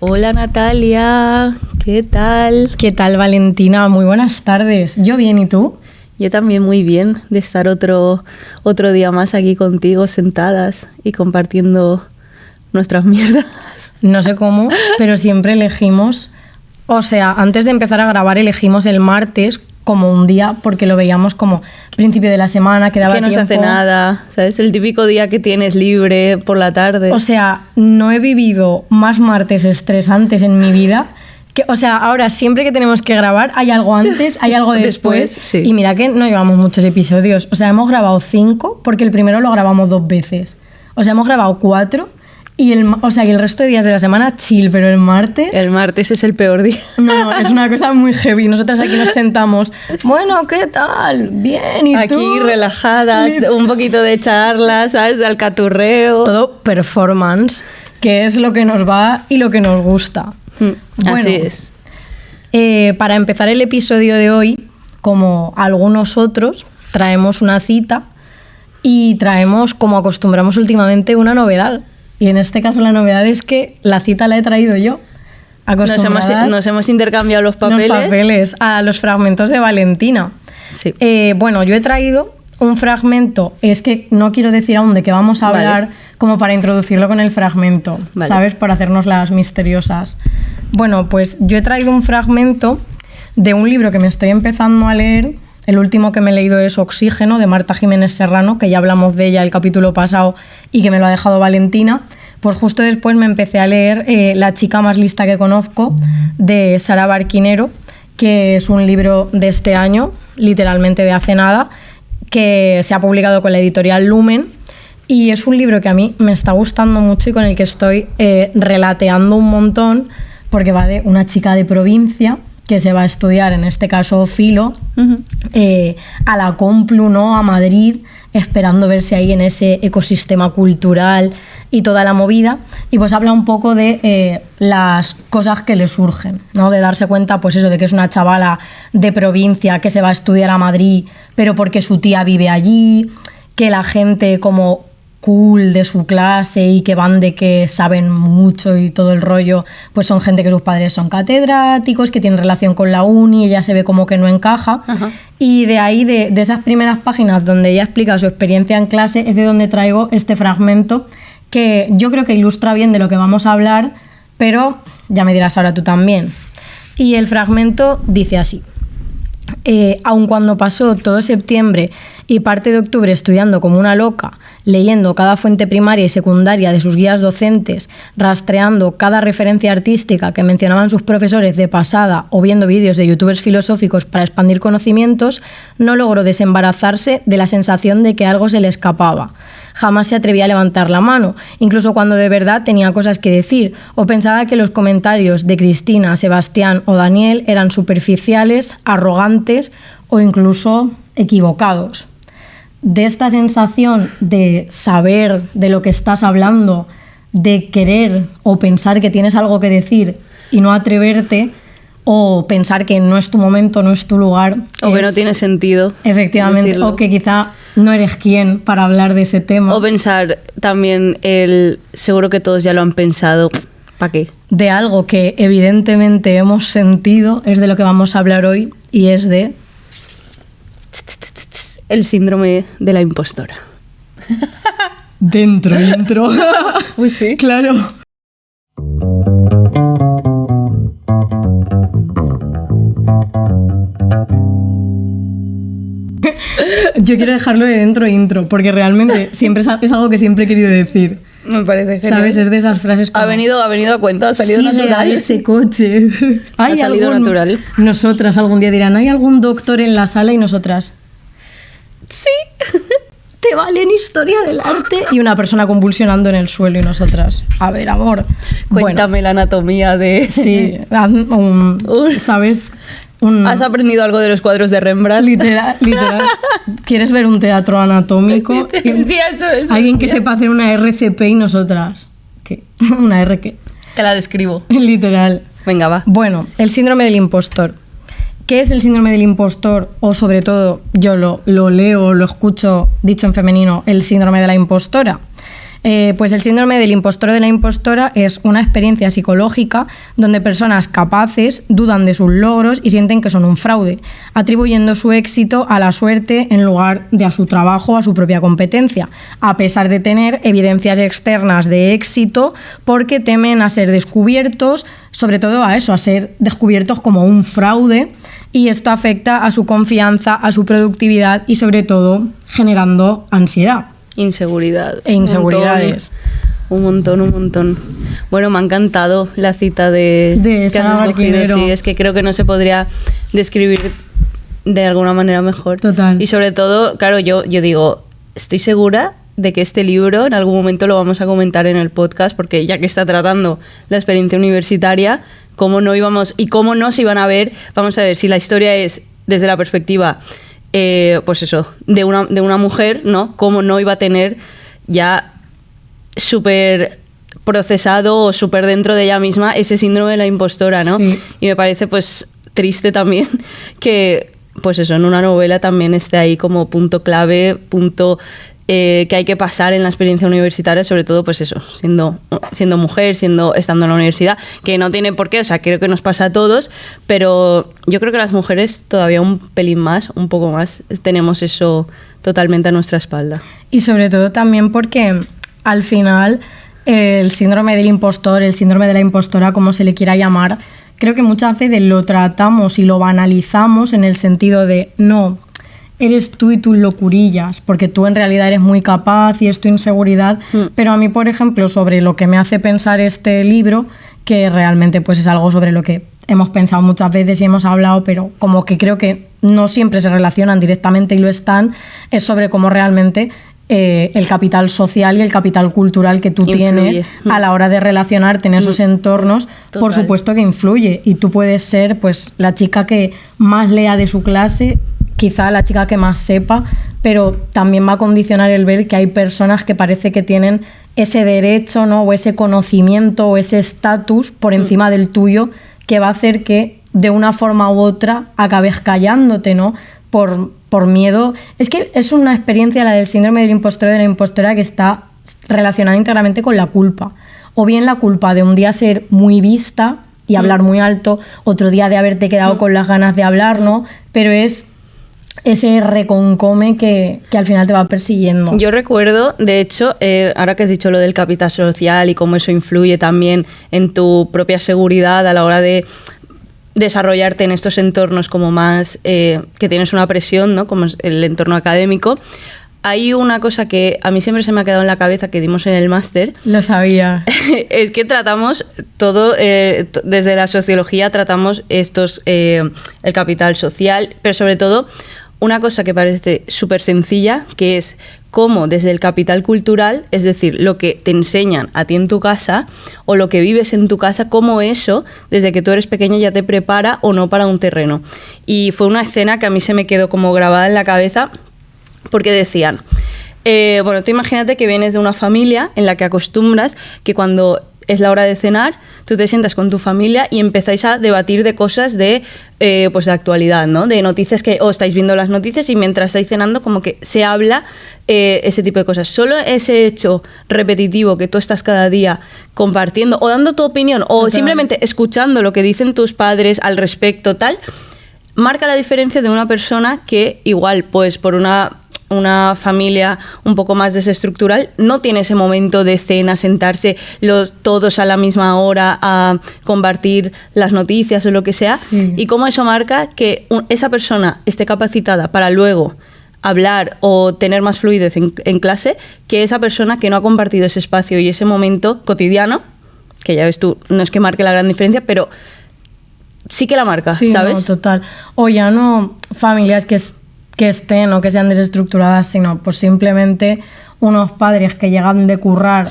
Hola Natalia, ¿qué tal? ¿Qué tal, Valentina? Muy buenas tardes. Yo bien, ¿y tú? Yo también muy bien de estar otro día más aquí contigo sentadas y compartiendo nuestras mierdas. No sé cómo, pero siempre elegimos, o sea, antes de empezar a grabar elegimos el martes como un día porque lo veíamos como principio de la semana, que daba tiempo. Que no se hace nada, ¿sabes? El típico día que tienes libre por la tarde. O sea, no he vivido más martes estresantes en mi vida. O sea, ahora siempre que tenemos que grabar hay algo antes, hay algo después. Sí. Y mira que no llevamos muchos episodios. O sea, hemos grabado 5 porque el primero lo grabamos 2 veces. O sea, hemos grabado 4 y el resto de días de la semana chill, pero el martes... El martes es el peor día. No, es una cosa muy heavy. Nosotras aquí nos sentamos, bueno, ¿qué tal? Bien, ¿y tú? Aquí relajadas, un poquito de charlas, ¿sabes? De alcaturreo. Todo performance, que es lo que nos va y lo que nos gusta. Bueno, así es. Para empezar el episodio de hoy, como algunos otros, traemos una cita y traemos, como acostumbramos últimamente, una novedad. Y en este caso la novedad es que la cita la he traído yo. Nos hemos intercambiado los papeles a los fragmentos de Valentina. Sí. Bueno, yo he traído un fragmento, es que no quiero decir aún de qué vamos a hablar, como para introducirlo con el fragmento, ¿sabes? Para hacernos las misteriosas. Bueno, pues yo he traído un fragmento de un libro que me estoy empezando a leer. El último que me he leído es Oxígeno, de Marta Jiménez Serrano, que ya hablamos de ella el capítulo pasado y que me lo ha dejado Valentina. Pues justo después me empecé a leer La chica más lista que conozco, de Sara Barquinero, que es un libro de este año, literalmente de hace nada, que se ha publicado con la editorial Lumen. Y es un libro que a mí me está gustando mucho y con el que estoy relateando un montón, porque va de una chica de provincia que se va a estudiar, en este caso filo, a la Complu, ¿no? A Madrid, esperando verse ahí en ese ecosistema cultural y toda la movida. Y pues habla un poco de las cosas que le surgen, ¿no? De darse cuenta, pues eso, de que es una chavala de provincia que se va a estudiar a Madrid, pero porque su tía vive allí, que la gente como cool de su clase y que van de que saben mucho y todo el rollo, pues son gente que sus padres son catedráticos, que tienen relación con la uni, ella se ve como que no encaja. Ajá. Y de ahí, de esas primeras páginas donde ella explica su experiencia en clase, es de donde traigo este fragmento que yo creo que ilustra bien de lo que vamos a hablar, pero ya me dirás ahora tú también. Y el fragmento dice así: aun cuando pasó todo septiembre y parte de octubre estudiando como una loca, leyendo cada fuente primaria y secundaria de sus guías docentes, rastreando cada referencia artística que mencionaban sus profesores de pasada o viendo vídeos de youtubers filosóficos para expandir conocimientos, no logró desembarazarse de la sensación de que algo se le escapaba. Jamás se atrevía a levantar la mano, incluso cuando de verdad tenía cosas que decir, o pensaba que los comentarios de Cristina, Sebastián o Daniel eran superficiales, arrogantes o incluso equivocados. De esta sensación de saber de lo que estás hablando, de querer o pensar que tienes algo que decir y no atreverte, o pensar que no es tu momento, no es tu lugar. O que no tiene sentido. Efectivamente, decirlo. O que quizá no eres quien para hablar de ese tema. O pensar también seguro que todos ya lo han pensado, ¿para qué? De algo que evidentemente hemos sentido, es de lo que vamos a hablar hoy, y es de... el síndrome de la impostora. Dentro. Uy, sí. Claro. Yo quiero dejarlo de dentro intro, porque realmente siempre es algo que siempre he querido decir. Me parece genial. ¿Sabes? Es de esas frases como... Ha venido a cuenta, ha salido natural. Ese coche. Ha salido natural. Nosotras algún día dirán, ¿hay algún doctor en la sala? Y nosotras... Sí. Te vale en historia del arte. Y una persona convulsionando en el suelo y nosotras... A ver, amor. Cuéntame la anatomía de... Sí. ¿Sabes? ¿Has aprendido algo de los cuadros de Rembrandt? Literal. ¿Quieres ver un teatro anatómico? Sí, eso. Alguien que sepa hacer una RCP y nosotras... ¿Qué? ¿Una R qué? Te la describo. Literal. Venga, va. Bueno, el síndrome del impostor. ¿Qué es el síndrome del impostor? O sobre todo, yo lo leo, lo escucho dicho en femenino, el síndrome de la impostora. Pues el síndrome del impostor o de la impostora es una experiencia psicológica donde personas capaces dudan de sus logros y sienten que son un fraude, atribuyendo su éxito a la suerte en lugar de a su trabajo o a su propia competencia, a pesar de tener evidencias externas de éxito, porque temen a ser descubiertos, sobre todo a eso, a ser descubiertos como un fraude, y esto afecta a su confianza, a su productividad y sobre todo generando ansiedad. Inseguridad. E inseguridades. Un montón. Bueno, me ha encantado la cita de que has escogido. Sí, es que creo que no se podría describir de alguna manera mejor. Total. Y sobre todo, claro, yo digo, estoy segura de que este libro en algún momento lo vamos a comentar en el podcast, porque ya que está tratando la experiencia universitaria, cómo no íbamos y cómo no se iban a ver, vamos a ver, si la historia es desde la perspectiva, pues eso, de una mujer, ¿no? Cómo no iba a tener ya súper procesado o súper dentro de ella misma ese síndrome de la impostora, ¿no? Sí. Y me parece pues triste también que, pues eso, en una novela también esté ahí como punto clave, punto que hay que pasar en la experiencia universitaria, sobre todo pues eso, siendo mujer, estando en la universidad, que no tiene por qué, o sea, creo que nos pasa a todos, pero yo creo que las mujeres todavía un pelín más, un poco más, tenemos eso totalmente a nuestra espalda. Y sobre todo también porque al final el síndrome del impostor, el síndrome de la impostora, como se le quiera llamar, creo que muchas veces lo tratamos y lo banalizamos en el sentido de no, eres tú y tus locurillas, porque tú en realidad eres muy capaz y es tu inseguridad. Pero a mí, por ejemplo, sobre lo que me hace pensar este libro, que realmente pues es algo sobre lo que hemos pensado muchas veces y hemos hablado, pero como que creo que no siempre se relacionan directamente y lo están, es sobre cómo realmente el capital social y el capital cultural que tú tienes a la hora de relacionarte en esos entornos, Total. Por supuesto que influye. Y tú puedes ser pues la chica que más lea de su clase, quizá la chica que más sepa, pero también va a condicionar el ver que hay personas que parece que tienen ese derecho, ¿no? O ese conocimiento o ese estatus por encima del tuyo, que va a hacer que de una forma u otra acabes callándote, ¿no? Por miedo. Es que es una experiencia, la del síndrome del impostor y de la impostora, que está relacionada íntegramente con la culpa. O bien la culpa de un día ser muy vista y hablar muy alto, otro día de haberte quedado con las ganas de hablar, ¿no? Pero es ese reconcome que al final te va persiguiendo. Yo recuerdo, de hecho, ahora que has dicho lo del capital social y cómo eso influye también en tu propia seguridad a la hora de desarrollarte en estos entornos como más que tienes una presión, ¿no? Como es el entorno académico. Hay una cosa que a mí siempre se me ha quedado en la cabeza que dimos en el máster. Lo sabía. Es que tratamos todo, desde la sociología tratamos el capital social, pero sobre todo una cosa que parece súper sencilla, que es cómo desde el capital cultural, es decir, lo que te enseñan a ti en tu casa o lo que vives en tu casa, cómo eso, desde que tú eres pequeña, ya te prepara o no para un terreno. Y fue una escena que a mí se me quedó como grabada en la cabeza, porque decían, bueno, tú imagínate que vienes de una familia en la que acostumbras que cuando es la hora de cenar, tú te sientas con tu familia y empezáis a debatir de cosas pues de actualidad, ¿no? De noticias que estáis viendo las noticias y mientras estáis cenando como que se habla ese tipo de cosas. Solo ese hecho repetitivo que tú estás cada día compartiendo o dando tu opinión o simplemente escuchando lo que dicen tus padres al respecto, tal, marca la diferencia de una persona que igual, pues por una familia un poco más desestructural, no tiene ese momento de cena, sentarse todos a la misma hora a compartir las noticias o lo que sea, y cómo eso marca que esa persona esté capacitada para luego hablar o tener más fluidez en clase que esa persona que no ha compartido ese espacio y ese momento cotidiano, que ya ves tú, no es que marque la gran diferencia, pero sí que la marca, sí, ¿sabes? No, total. O ya no familias que estén o que sean desestructuradas, sino pues simplemente unos padres que llegan de currar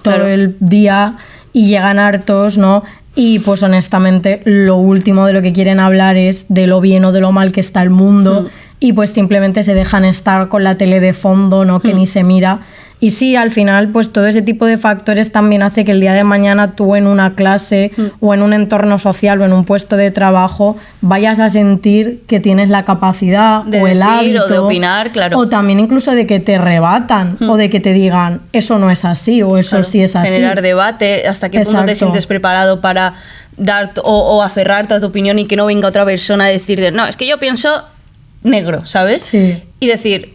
todo el día y llegan hartos, ¿no? Y pues honestamente lo último de lo que quieren hablar es de lo bien o de lo mal que está el mundo y pues simplemente se dejan estar con la tele de fondo, ¿no? Que ni se mira. Y sí, al final, pues todo ese tipo de factores también hace que el día de mañana tú en una clase o en un entorno social o en un puesto de trabajo vayas a sentir que tienes la capacidad de o el decir, hábito o de opinar, claro. O también incluso de que te rebatan o de que te digan eso no es así o eso sí es así. Generar debate, hasta qué punto te sientes preparado para dar o aferrarte a tu opinión y que no venga otra persona a decirte, no, es que yo pienso negro, ¿sabes? Sí. Y decir,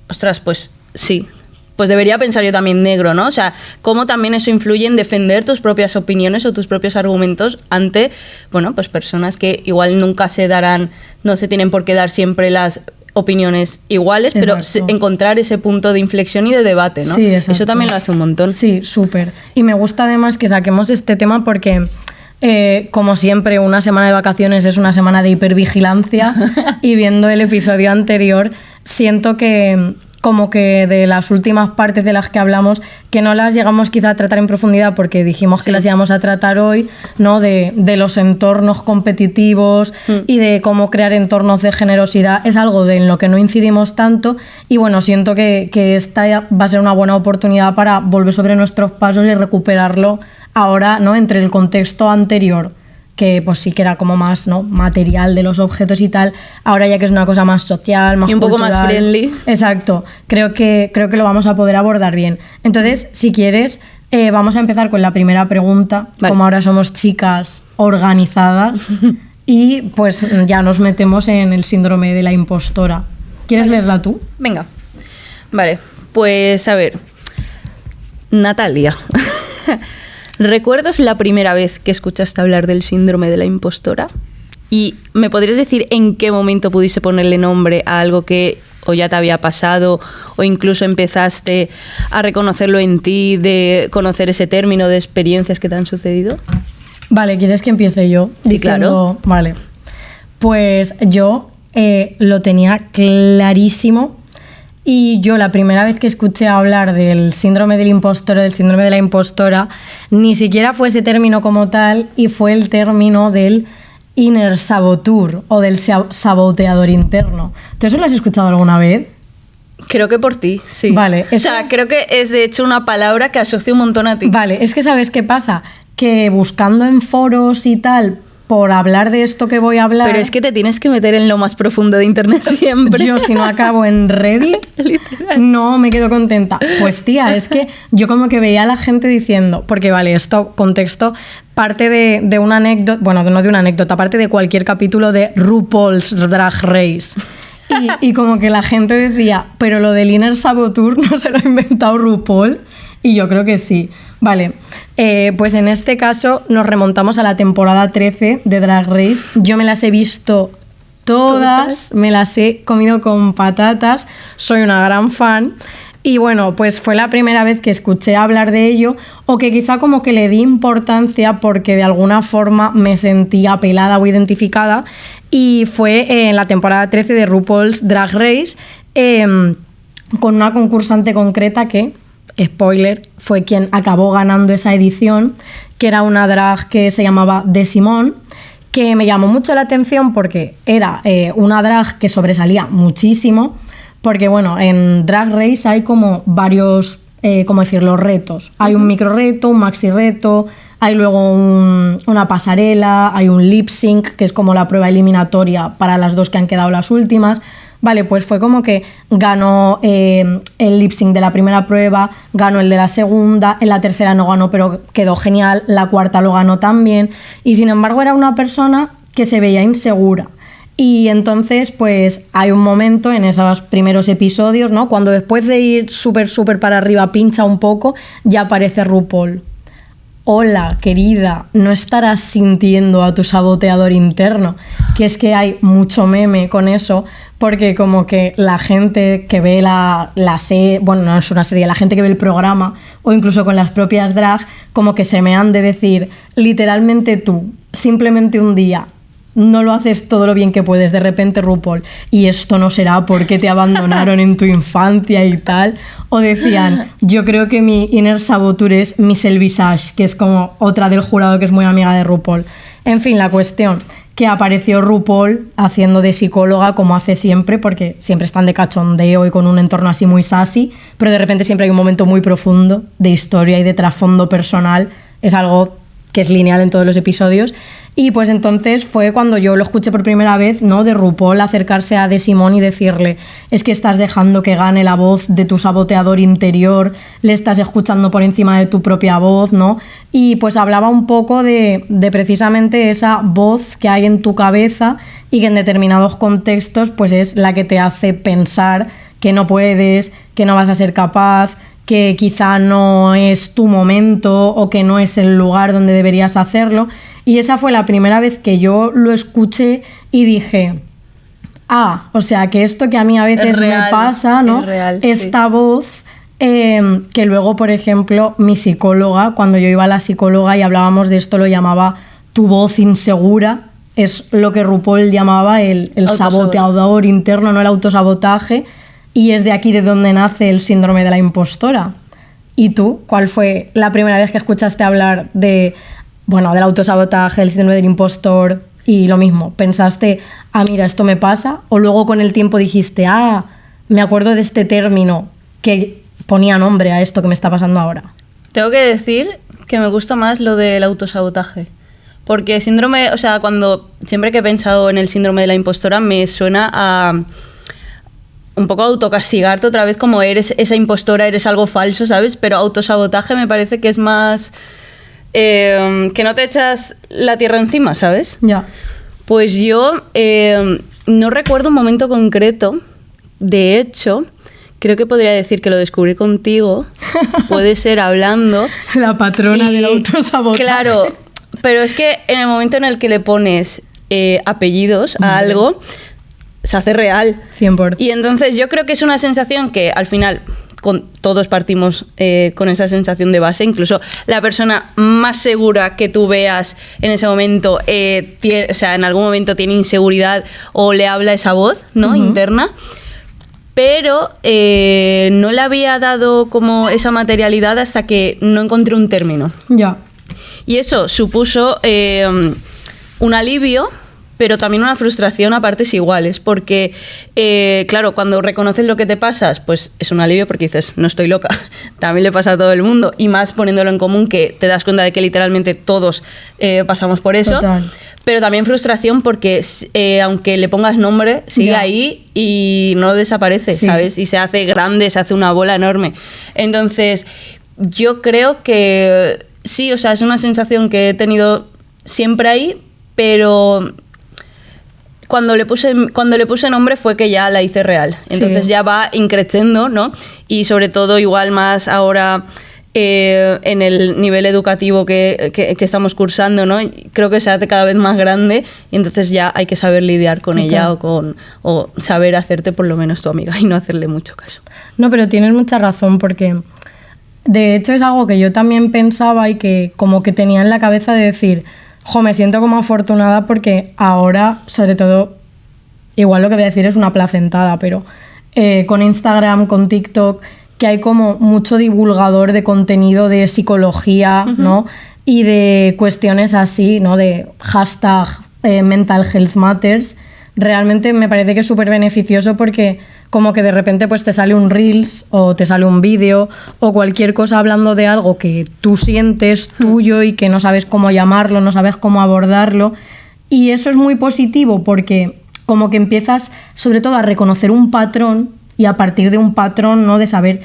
ostras, pues sí, pues debería pensar yo también negro, ¿no? O sea, cómo también eso influye en defender tus propias opiniones o tus propios argumentos ante, bueno, pues personas que igual nunca se darán, no se tienen por qué dar siempre las opiniones iguales, pero encontrar ese punto de inflexión y de debate, ¿no? Sí, exacto. Eso también lo hace un montón. Sí, súper. Y me gusta además que saquemos este tema porque... como siempre, una semana de vacaciones es una semana de hipervigilancia y viendo el episodio anterior siento que como que de las últimas partes de las que hablamos, que no las llegamos quizá a tratar en profundidad porque dijimos que las íbamos a tratar hoy, ¿no? De los entornos competitivos y de cómo crear entornos de generosidad, es algo en lo que no incidimos tanto y bueno, siento que esta va a ser una buena oportunidad para volver sobre nuestros pasos y recuperarlo ahora, ¿no? Entre el contexto anterior, que pues sí que era como más, ¿no? Material de los objetos y tal, ahora ya que es una cosa más social, más y un cultural, poco más friendly. Exacto, creo que lo vamos a poder abordar bien. Entonces, si quieres, vamos a empezar con la primera pregunta, vale. Como ahora somos chicas organizadas y pues ya nos metemos en el síndrome de la impostora. ¿Quieres leerla tú? Venga, vale, pues a ver, Natalia. ¿Recuerdas la primera vez que escuchaste hablar del síndrome de la impostora? ¿Y me podrías decir en qué momento pudiste ponerle nombre a algo que o ya te había pasado o incluso empezaste a reconocerlo en ti, de conocer ese término de experiencias que te han sucedido? Vale, ¿quieres que empiece yo? Sí, claro. Vale, pues yo lo tenía clarísimo. Y yo la primera vez que escuché hablar del síndrome del impostor o del síndrome de la impostora, ni siquiera fue ese término como tal y fue el término del inner saboteur o del saboteador interno. ¿Tú eso lo has escuchado alguna vez? Creo que por ti, sí. Vale. O sea, creo que es de hecho una palabra que asocio un montón a ti. Vale, es que ¿sabes qué pasa? Que buscando en foros y tal... por hablar de esto que voy a hablar... Pero es que te tienes que meter en lo más profundo de internet siempre. Yo, si no acabo en Reddit, no me quedo contenta. Pues tía, es que yo como que veía a la gente diciendo... Porque vale, esto, contexto, parte de una anécdota... Bueno, no de una anécdota, parte de cualquier capítulo de RuPaul's Drag Race. Y como que la gente decía, pero lo del inner saboteur no se lo ha inventado RuPaul... Y yo creo que sí. Vale, pues en este caso nos remontamos a la temporada 13 de Drag Race. Yo me las he visto todas, me las he comido con patatas, soy una gran fan. Y bueno, pues fue la primera vez que escuché hablar de ello o que quizá como que le di importancia porque de alguna forma me sentí apelada o identificada. Y fue en la temporada 13 de RuPaul's Drag Race con una concursante concreta que... spoiler, fue quien acabó ganando esa edición, que era una drag que se llamaba De Simone, que me llamó mucho la atención porque era una drag que sobresalía muchísimo, porque bueno, en Drag Race hay como varios, ¿cómo decirlo?, retos. Hay un micro reto, un maxi reto, hay luego una pasarela, hay un lip sync, que es como la prueba eliminatoria para las dos que han quedado las últimas. Vale, pues fue como que ganó el lip sync de la primera prueba, ganó el de la segunda, en la tercera no ganó pero quedó genial, la cuarta lo ganó también y sin embargo era una persona que se veía insegura. Y entonces pues hay un momento en esos primeros episodios, ¿no? Cuando después de ir súper para arriba pincha un poco, ya aparece RuPaul. Hola, querida, ¿no estarás sintiendo a tu saboteador interno? Que es que hay mucho meme con eso, porque como que la gente que ve la serie, bueno, no es una serie, la gente que ve el programa, o incluso con las propias drag, como que se me han de decir, literalmente tú, simplemente un día, no lo haces todo lo bien que puedes, de repente RuPaul, y esto no será porque te abandonaron en tu infancia y tal, o decían, yo creo que mi inner saboteur es Michelle Visage, que es como otra del jurado que es muy amiga de RuPaul. En fin, la cuestión, que apareció RuPaul haciendo de psicóloga como hace siempre, porque siempre están de cachondeo y con un entorno así muy sassy, pero de repente siempre hay un momento muy profundo de historia y de trasfondo personal. Es algo que es lineal en todos los episodios. Y pues entonces fue cuando yo lo escuché por primera vez, ¿no? De RuPaul acercarse a De Simón y decirle: es que estás dejando que gane la voz de tu saboteador interior, le estás escuchando por encima de tu propia voz, ¿no? Y pues hablaba un poco de precisamente esa voz que hay en tu cabeza y que en determinados contextos pues es la que te hace pensar que no puedes, que no vas a ser capaz, que quizá no es tu momento o que no es el lugar donde deberías hacerlo. Y esa fue la primera vez que yo lo escuché y dije: o sea, que esto que a mí a veces real, me pasa, ¿no? Es real, esta sí. voz, que luego, por ejemplo, mi psicóloga, cuando yo iba a la psicóloga y hablábamos de esto, lo llamaba tu voz insegura. Es lo que RuPaul llamaba el saboteador interno, no el autosabotaje. Y es de aquí de donde nace el síndrome de la impostora. ¿Y tú? ¿Cuál fue la primera vez que escuchaste hablar del autosabotaje, el síndrome del impostor? Y lo mismo, ¿pensaste, mira, esto me pasa? ¿O luego con el tiempo dijiste, me acuerdo de este término que ponía nombre a esto que me está pasando ahora? Tengo que decir que me gusta más lo del autosabotaje. Porque síndrome, siempre que he pensado en el síndrome de la impostora, me suena a un poco autocastigarte otra vez, como eres esa impostora, eres algo falso, ¿sabes? Pero autosabotaje me parece que es más que no te echas la tierra encima, ¿sabes? Ya. Pues yo no recuerdo un momento concreto. De hecho, creo que podría decir que lo descubrí contigo. Puede ser hablando. La patrona del autosabotaje. Claro, pero es que en el momento en el que le pones apellidos a algo, se hace real. 100%. Y entonces yo creo que es una sensación que al final todos partimos con esa sensación de base. Incluso la persona más segura que tú veas en ese momento, en algún momento tiene inseguridad o le habla esa voz, ¿no? Interna. Pero no le había dado como esa materialidad hasta que no encontré un término. Ya. Y eso supuso un alivio, pero también una frustración a partes iguales, porque, claro, cuando reconoces lo que te pasas, pues es un alivio porque dices, no estoy loca, también le pasa a todo el mundo, y más poniéndolo en común, que te das cuenta de que literalmente todos pasamos por eso. Total. Pero también frustración porque, aunque le pongas nombre, sigue ahí y no desaparece, ¿sabes? Y se hace grande, se hace una bola enorme. Entonces, yo creo que sí, es una sensación que he tenido siempre ahí, pero cuando le puse nombre fue que ya la hice real. Entonces ya va increciendo, ¿no? Y sobre todo igual más ahora en el nivel educativo que estamos cursando, ¿no? Creo que se hace cada vez más grande y entonces ya hay que saber lidiar con ella o saber hacerte por lo menos tu amiga y no hacerle mucho caso. No, pero tienes mucha razón, porque de hecho es algo que yo también pensaba y que como que tenía en la cabeza de decir, me siento como afortunada porque ahora, sobre todo, igual lo que voy a decir es una placentada, pero con Instagram, con TikTok, que hay como mucho divulgador de contenido de psicología, ¿no? Y de cuestiones así, ¿no? De hashtag Mental Health Matters. Realmente me parece que es súper beneficioso porque como que de repente pues te sale un Reels o te sale un vídeo o cualquier cosa hablando de algo que tú sientes tuyo y que no sabes cómo llamarlo, no sabes cómo abordarlo. Y eso es muy positivo porque como que empiezas sobre todo a reconocer un patrón y a partir de un patrón, ¿no? De saber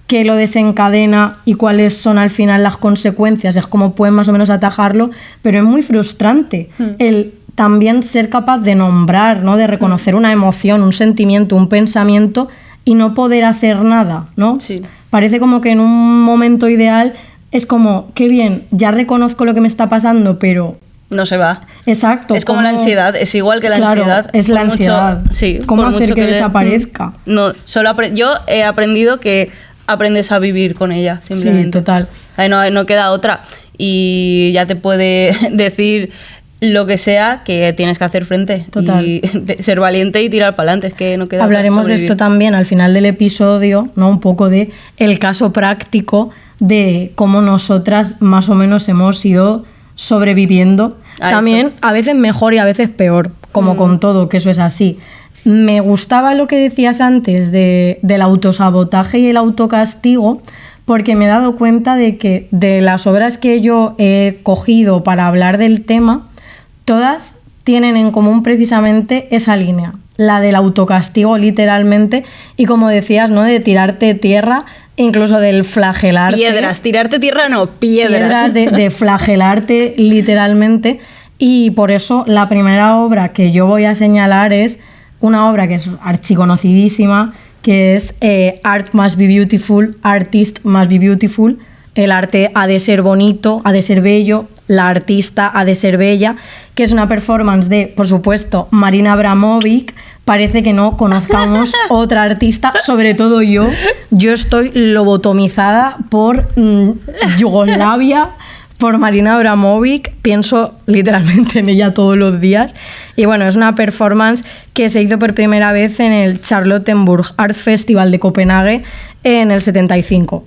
qué lo desencadena y cuáles son al final las consecuencias, es como pueden más o menos atajarlo, pero es muy frustrante el también ser capaz de nombrar, ¿no? De reconocer una emoción, un sentimiento, un pensamiento y no poder hacer nada, ¿no? Sí. Parece como que en un momento ideal es como, qué bien, ya reconozco lo que me está pasando, pero no se va. Exacto. Es como la ansiedad, es igual que la ansiedad. Es la ansiedad. Sí, ¿cómo hacer que desaparezca? No, yo he aprendido que aprendes a vivir con ella, simplemente. Sí, total. No queda otra. Y ya te puede decir lo que sea que tienes que hacer frente. Total. Y ser valiente y tirar para adelante, es que no queda. Hablaremos de esto también al final del episodio, ¿no? Un poco de el caso práctico de cómo nosotras más o menos hemos ido sobreviviendo También a veces mejor y a veces peor, como con todo, que eso es así. Me gustaba lo que decías antes del autosabotaje y el autocastigo, porque me he dado cuenta de que de las obras que yo he cogido para hablar del tema, todas tienen en común precisamente esa línea, la del autocastigo literalmente, y como decías, ¿no?, de tirarte tierra, incluso del flagelarte. Piedras, tirarte tierra no, piedras. De flagelarte literalmente, y por eso la primera obra que yo voy a señalar es una obra que es archiconocidísima, que es Art Must Be Beautiful, Artist Must Be Beautiful. El arte ha de ser bonito, ha de ser bello, la artista ha de ser bella, que es una performance de, por supuesto, Marina Abramovic. Parece que no conozcamos otra artista, sobre todo yo. Yo estoy lobotomizada por Yugoslavia, por Marina Abramovic, pienso literalmente en ella todos los días. Y bueno, es una performance que se hizo por primera vez en el Charlottenburg Art Festival de Copenhague en el 75.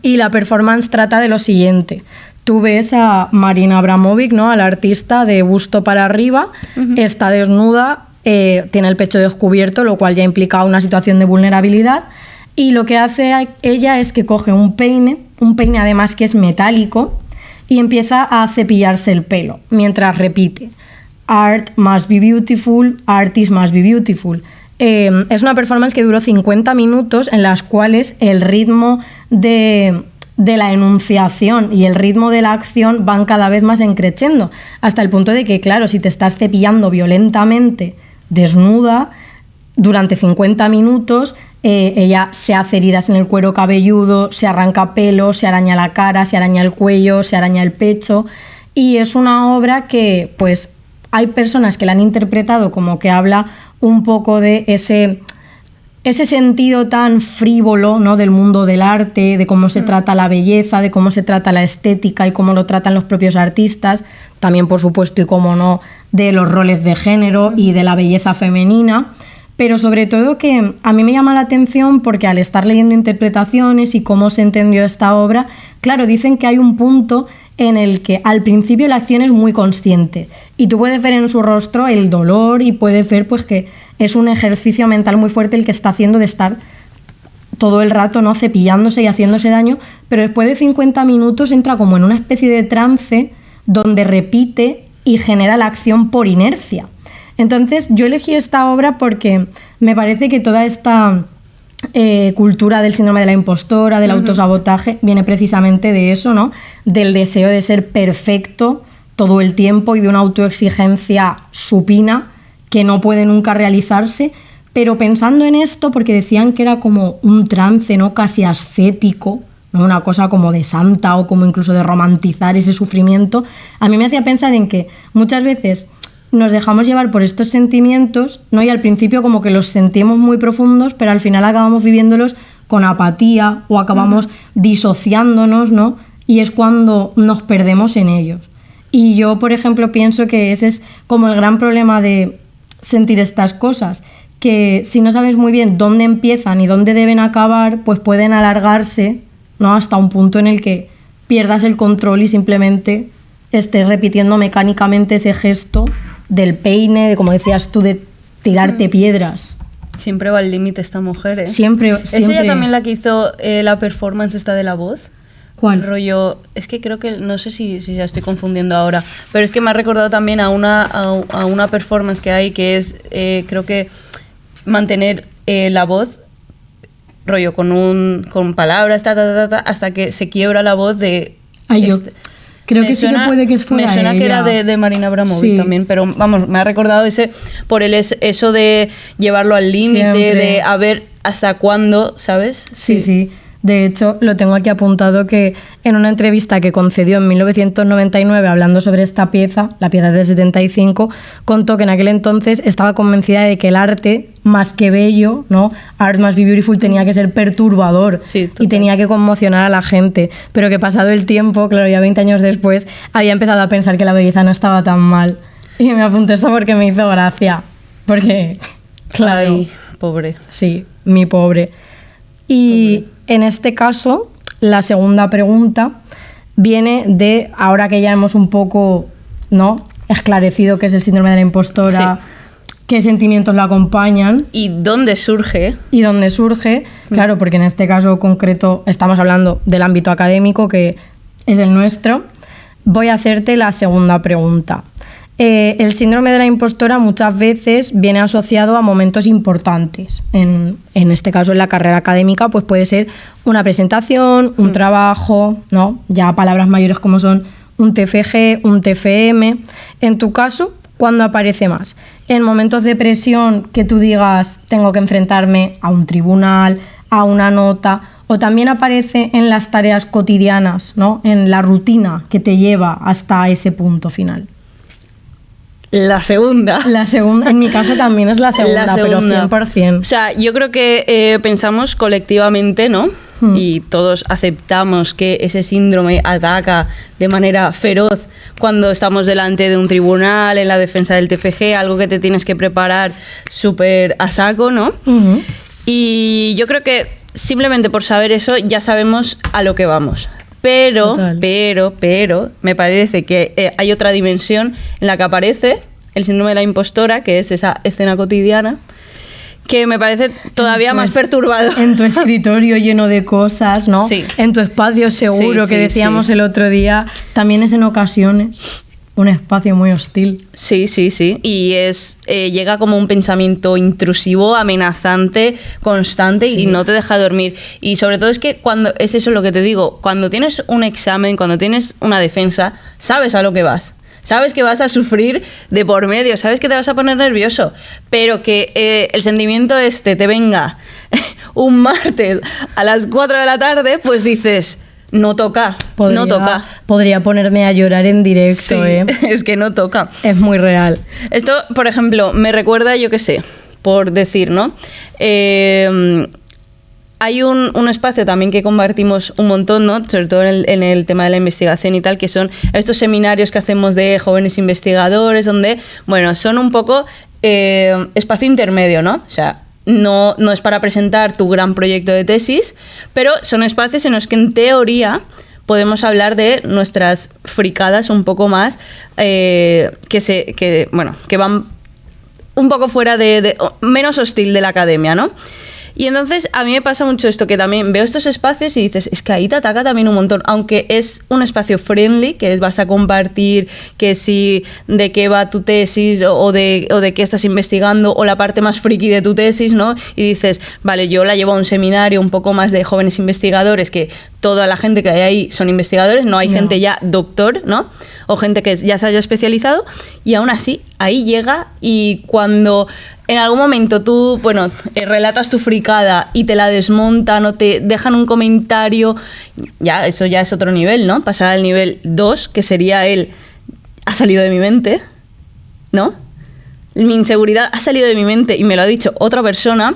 Y la performance trata de lo siguiente. Tú ves a Marina Abramovic, ¿no?, a la artista de busto para arriba, está desnuda, tiene el pecho descubierto, lo cual ya implica una situación de vulnerabilidad. Y lo que hace ella es que coge un peine además que es metálico, y empieza a cepillarse el pelo mientras repite: Art must be beautiful, artist must be beautiful. Es una performance que duró 50 minutos, en las cuales el ritmo de la enunciación y el ritmo de la acción van cada vez más encrechendo, hasta el punto de que, claro, si te estás cepillando violentamente desnuda durante 50 minutos, ella se hace heridas en el cuero cabelludo, se arranca pelo, se araña la cara, se araña el cuello, se araña el pecho, y es una obra que, pues, hay personas que la han interpretado como que habla un poco de ese sentido tan frívolo, ¿no?, del mundo del arte, de cómo se trata la belleza, de cómo se trata la estética y cómo lo tratan los propios artistas, también, por supuesto, y cómo no, de los roles de género y de la belleza femenina. Pero sobre todo que a mí me llama la atención porque al estar leyendo interpretaciones y cómo se entendió esta obra, claro, dicen que hay un punto en el que al principio la acción es muy consciente y tú puedes ver en su rostro el dolor y puedes ver, pues, que es un ejercicio mental muy fuerte el que está haciendo de estar todo el rato, ¿no?, cepillándose y haciéndose daño, pero después de 50 minutos entra como en una especie de trance donde repite y genera la acción por inercia. Entonces yo elegí esta obra porque me parece que toda esta cultura del síndrome de la impostora, del autosabotaje, viene precisamente de eso, ¿no?, del deseo de ser perfecto todo el tiempo y de una autoexigencia supina que no puede nunca realizarse. Pero pensando en esto, porque decían que era como un trance, ¿no?, casi ascético, ¿no?, una cosa como de santa o como incluso de romantizar ese sufrimiento, a mí me hacía pensar en que muchas veces nos dejamos llevar por estos sentimientos, ¿no?, y al principio como que los sentimos muy profundos, pero al final acabamos viviéndolos con apatía o acabamos disociándonos, ¿no?, y es cuando nos perdemos en ellos. Y yo, por ejemplo, pienso que ese es como el gran problema de sentir estas cosas, que si no sabes muy bien dónde empiezan y dónde deben acabar, pues pueden alargarse, ¿no?, hasta un punto en el que pierdas el control y simplemente estés repitiendo mecánicamente ese gesto del peine, de, como decías tú, de tirarte piedras. Siempre va al límite esta mujer, ¿eh? Siempre. ¿Es ella también la que hizo la performance esta de la voz? ¿Cuál? Rollo, es que creo que, no sé si ya estoy confundiendo ahora, pero es que me ha recordado también a una performance que hay que es, creo que mantener la voz, rollo, con palabras, hasta que se quiebra la voz de... Ay, yo creo que suena, sí que puede que fuera me suena ella. Que era de Marina Abramovic, sí, también, pero vamos, me ha recordado eso de llevarlo al límite, de a ver hasta cuándo, ¿sabes? Sí. De hecho, lo tengo aquí apuntado, que en una entrevista que concedió en 1999 hablando sobre esta pieza, la pieza del 75, contó que en aquel entonces estaba convencida de que el arte, más que bello, ¿no?, Art Must Be Beautiful, tenía que ser perturbador, sí, y tenía que conmocionar a la gente, pero que pasado el tiempo, claro, ya 20 años después, había empezado a pensar que la belleza no estaba tan mal. Y me apunté esto porque me hizo gracia, porque, claro... Ay, pobre. Sí, mi pobre. Y en este caso, la segunda pregunta viene de, ahora que ya hemos un poco ¿no? Esclarecido qué es el síndrome de la impostora, qué sentimientos lo acompañan. ¿Y dónde surge? Claro, porque en este caso concreto estamos hablando del ámbito académico, que es el nuestro. Voy a hacerte la segunda pregunta. El síndrome de la impostora muchas veces viene asociado a momentos importantes. En este caso, en la carrera académica, pues puede ser una presentación, un trabajo, ¿no? Ya palabras mayores como son un TFG, un TFM. En tu caso, ¿cuándo aparece más? En momentos de presión que tú digas, tengo que enfrentarme a un tribunal, a una nota, o también aparece en las tareas cotidianas, ¿no? En la rutina que te lleva hasta ese punto final. La segunda. En mi caso también es la segunda. Pero 100%. O sea, yo creo que pensamos colectivamente, ¿no? Y todos aceptamos que ese síndrome ataca de manera feroz cuando estamos delante de un tribunal, en la defensa del TFG, algo que te tienes que preparar súper a saco, ¿no? Y yo creo que simplemente por saber eso ya sabemos a lo que vamos. Pero, me parece que hay otra dimensión en la que aparece el síndrome de la impostora, que es esa escena cotidiana, que me parece todavía más perturbador. En tu escritorio lleno de cosas, ¿no? Sí. En tu espacio seguro, que decíamos el otro día, también es en ocasiones un espacio muy hostil. Sí. Y llega como un pensamiento intrusivo, amenazante, constante y no te deja dormir. Y sobre todo es que cuando es eso lo que te digo, cuando tienes un examen, cuando tienes una defensa, sabes a lo que vas. Sabes que vas a sufrir de por medio, sabes que te vas a poner nervioso, pero que el sentimiento te venga un martes a las 4 de la tarde, pues dices... No toca. Podría ponerme a llorar en directo, sí, es que no toca. Es muy real. Esto, por ejemplo, me recuerda, yo qué sé, por decir, ¿no? Hay un espacio también que compartimos un montón, ¿no? Sobre todo en el tema de la investigación y tal, que son estos seminarios que hacemos de jóvenes investigadores, donde, bueno, son un poco espacio intermedio, ¿no? O sea... No es para presentar tu gran proyecto de tesis, pero son espacios en los que en teoría podemos hablar de nuestras fricadas un poco más que van un poco fuera de menos hostil de la academia, ¿no? Y entonces a mí me pasa mucho esto, que también veo estos espacios y dices, es que ahí te ataca también un montón, aunque es un espacio friendly, que vas a compartir que si de qué va tu tesis o de qué estás investigando o la parte más friki de tu tesis, ¿no? Y dices, vale, yo la llevo a un seminario un poco más de jóvenes investigadores, que toda la gente que hay ahí son investigadores, no hay gente ya doctor, ¿no? O gente que ya se haya especializado, y aún así ahí llega, y cuando en algún momento tú, relatas tu fricada y te la desmontan o te dejan un comentario, ya eso ya es otro nivel, ¿no? Pasar al nivel 2, que sería ha salido de mi mente, ¿no? Mi inseguridad ha salido de mi mente y me lo ha dicho otra persona,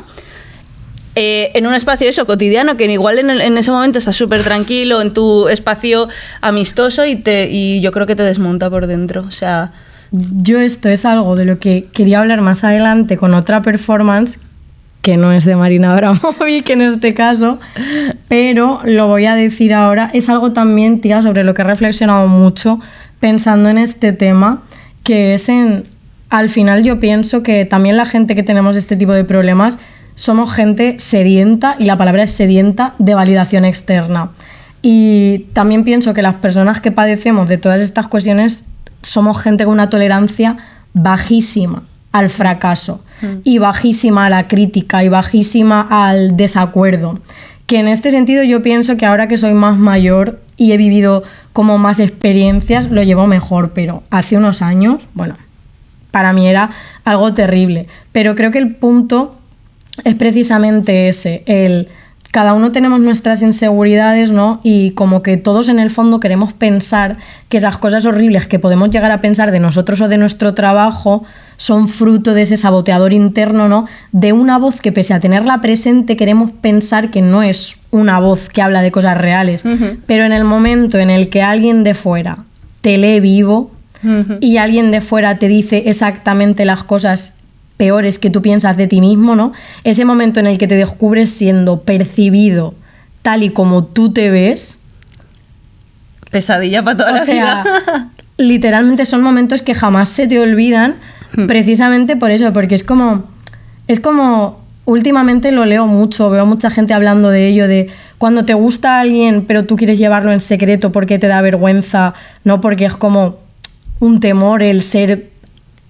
en un espacio cotidiano, que igual en ese momento estás súper tranquilo, en tu espacio amistoso, y yo creo que te desmonta por dentro, o sea... Yo esto es algo de lo que quería hablar más adelante con otra performance, que no es de Marina Abramovic en este caso, pero lo voy a decir ahora. Es algo también, tía, sobre lo que he reflexionado mucho pensando en este tema, que es al final yo pienso que también la gente que tenemos este tipo de problemas somos gente sedienta, y la palabra es sedienta, de validación externa. Y también pienso que las personas que padecemos de todas estas cuestiones somos gente con una tolerancia bajísima al fracaso y bajísima a la crítica y bajísima al desacuerdo. Que en este sentido yo pienso que ahora que soy más mayor y he vivido como más experiencias, lo llevo mejor, pero hace unos años, para mí era algo terrible. Pero creo que el punto es precisamente ese, cada uno tenemos nuestras inseguridades, ¿no? Y como que todos en el fondo queremos pensar que esas cosas horribles que podemos llegar a pensar de nosotros o de nuestro trabajo son fruto de ese saboteador interno, ¿no? De una voz que, pese a tenerla presente, queremos pensar que no es una voz que habla de cosas reales. Pero en el momento en el que alguien de fuera te lee vivo y alguien de fuera te dice exactamente las cosas peores que tú piensas de ti mismo, ¿no? Ese momento en el que te descubres siendo percibido tal y como tú te ves... Pesadilla para toda la vida. literalmente son momentos que jamás se te olvidan, precisamente por eso, porque es como últimamente lo leo mucho, veo mucha gente hablando de ello, de cuando te gusta a alguien pero tú quieres llevarlo en secreto porque te da vergüenza, no porque es como un temor el ser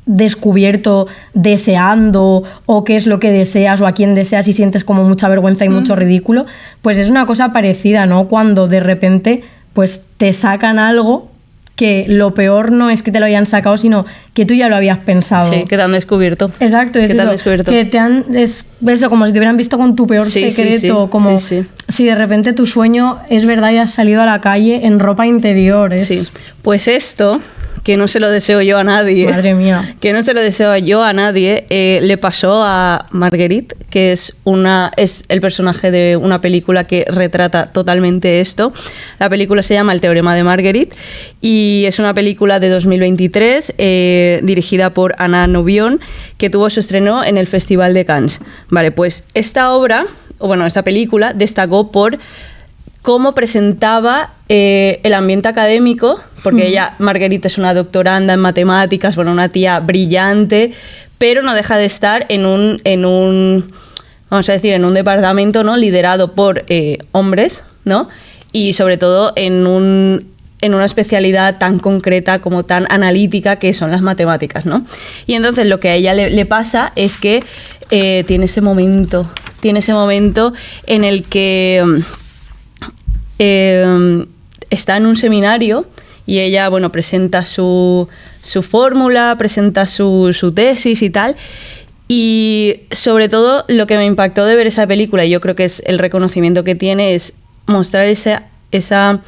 descubierto deseando o qué es lo que deseas o a quién deseas y sientes como mucha vergüenza y mucho ridículo, pues es una cosa parecida, ¿no? Cuando de repente pues te sacan algo que lo peor no es que te lo hayan sacado, sino que tú ya lo habías pensado. Sí, que te han descubierto. Exacto, es eso. Que es eso, como si te hubieran visto con tu peor secreto, como si de repente tu sueño es verdad y has salido a la calle en ropa interior. Sí, pues esto, que no se lo deseo yo a nadie. Madre mía. Que no se lo deseo yo a nadie, le pasó a Marguerite, que es el personaje de una película que retrata totalmente esto. La película se llama El teorema de Marguerite y es una película de 2023 dirigida por Anna Novion, que tuvo su estreno en el Festival de Cannes. Vale, pues esta película destacó por cómo presentaba el ambiente académico, porque Marguerite es una doctoranda en matemáticas, una tía brillante, pero no deja de estar en un departamento, ¿no?, liderado por hombres, ¿no? Y sobre todo en una especialidad tan concreta como tan analítica que son las matemáticas, ¿no? Y entonces lo que a ella le pasa es que tiene ese momento en el que está en un seminario y ella, presenta su fórmula, presenta su tesis y tal. Y sobre todo lo que me impactó de ver esa película, y yo creo que es el reconocimiento que tiene, es mostrar esa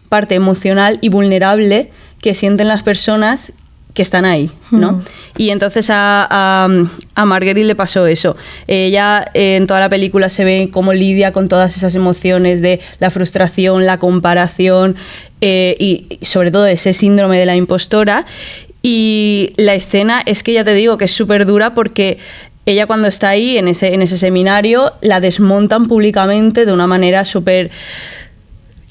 parte emocional y vulnerable que sienten las personas que están ahí, ¿no? Y entonces a Marguerite le pasó eso. Ella en toda la película se ve cómo lidia con todas esas emociones de la frustración, la comparación y sobre todo ese síndrome de la impostora. Y la escena es que ya te digo que es súper dura porque ella cuando está ahí en ese seminario la desmontan públicamente de una manera súper...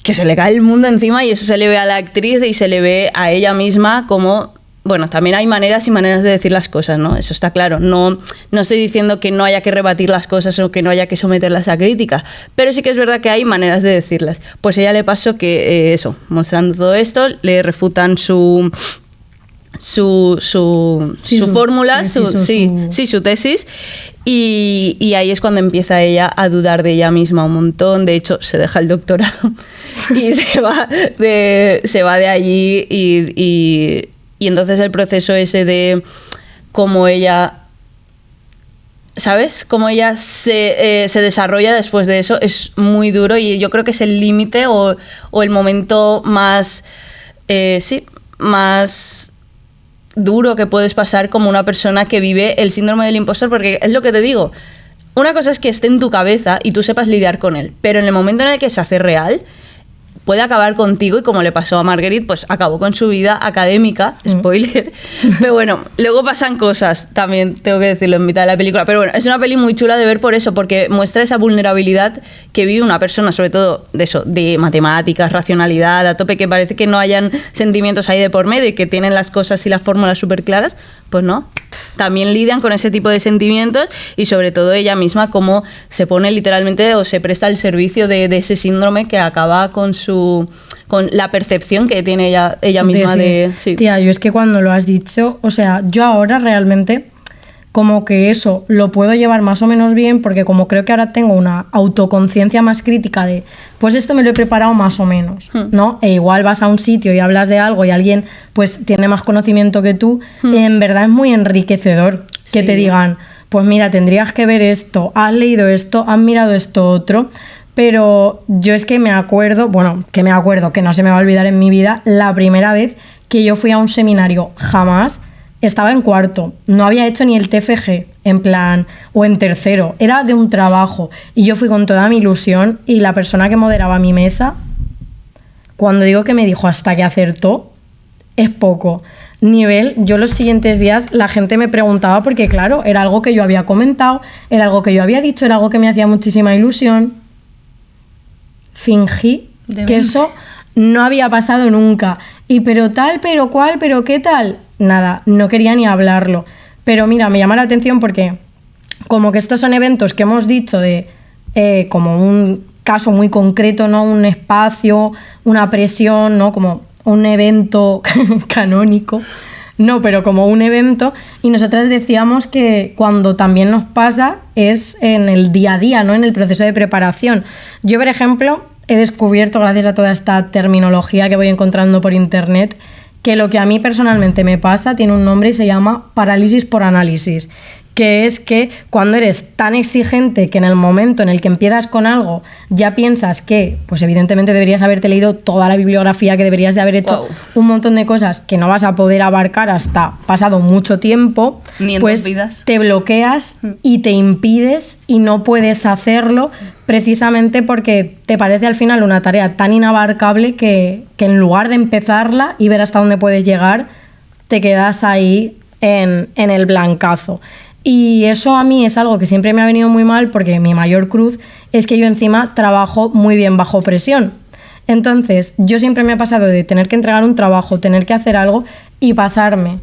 que se le cae el mundo encima y eso se le ve a la actriz y se le ve a ella misma como... Bueno, también hay maneras y maneras de decir las cosas, ¿no? Eso está claro. No estoy diciendo que no haya que rebatir las cosas o que no haya que someterlas a críticas, pero sí que es verdad que hay maneras de decirlas. Pues a ella le pasó que mostrando todo esto, le refutan su fórmula, su tesis, y ahí es cuando empieza ella a dudar de ella misma un montón. De hecho, se deja el doctorado y se va de allí y entonces el proceso ese de cómo ella, ¿sabes? Cómo ella se desarrolla después de eso es muy duro y yo creo que es el límite o el momento más duro que puedes pasar como una persona que vive el síndrome del impostor, porque es lo que te digo, una cosa es que esté en tu cabeza y tú sepas lidiar con él, pero en el momento en el que se hace real puede acabar contigo, y como le pasó a Marguerite, pues acabó con su vida académica, spoiler, pero bueno, luego pasan cosas, también tengo que decirlo en mitad de la película, pero bueno, es una peli muy chula de ver por eso, porque muestra esa vulnerabilidad que vive una persona, sobre todo de matemáticas, racionalidad, a tope, que parece que no hayan sentimientos ahí de por medio y que tienen las cosas y las fórmulas súper claras, pues no, también lidian con ese tipo de sentimientos y sobre todo ella misma cómo se pone literalmente o se presta al servicio de ese síndrome que acaba con la percepción que tiene ella misma sí. Tía, yo es que cuando lo has dicho, o sea, yo ahora realmente como que eso lo puedo llevar más o menos bien porque como creo que ahora tengo una autoconciencia más crítica de pues esto me lo he preparado más o menos, ¿no? E igual vas a un sitio y hablas de algo y alguien pues tiene más conocimiento que tú, en verdad es muy enriquecedor que te digan, pues mira, tendrías que ver esto, has leído esto, has mirado esto otro. Pero yo es que me acuerdo, que no se me va a olvidar en mi vida, la primera vez que yo fui a un seminario, jamás, estaba en cuarto, no había hecho ni el TFG, en plan, o en tercero, era de un trabajo, y yo fui con toda mi ilusión, y la persona que moderaba mi mesa, cuando digo que me dijo hasta que acertó, es poco. Nivel, yo los siguientes días la gente me preguntaba porque claro, era algo que yo había comentado, era algo que yo había dicho, era algo que me hacía muchísima ilusión. Fingí que eso no había pasado nunca. Y pero tal, pero cual, pero qué tal. Nada, no quería ni hablarlo. Pero mira, me llama la atención porque como que estos son eventos que hemos dicho de como un caso muy concreto, ¿no? Un espacio, una presión, ¿no? Como un evento canónico. No, pero como un evento. Y nosotras decíamos que cuando también nos pasa es en el día a día, ¿no? En el proceso de preparación. Yo, por ejemplo, he descubierto, gracias a toda esta terminología que voy encontrando por internet, que lo que a mí personalmente me pasa tiene un nombre y se llama parálisis por análisis, que es que cuando eres tan exigente que en el momento en el que empiezas con algo ya piensas que, pues evidentemente deberías haberte leído toda la bibliografía, que deberías de haber hecho un montón de cosas que no vas a poder abarcar hasta pasado mucho tiempo, pues te bloqueas y te impides y no puedes hacerlo precisamente porque te parece al final una tarea tan inabarcable que en lugar de empezarla y ver hasta dónde puedes llegar, te quedas ahí en el blancazo. Y eso a mí es algo que siempre me ha venido muy mal porque mi mayor cruz es que yo encima trabajo muy bien bajo presión. Entonces, yo siempre me ha pasado de tener que entregar un trabajo, tener que hacer algo y pasarme,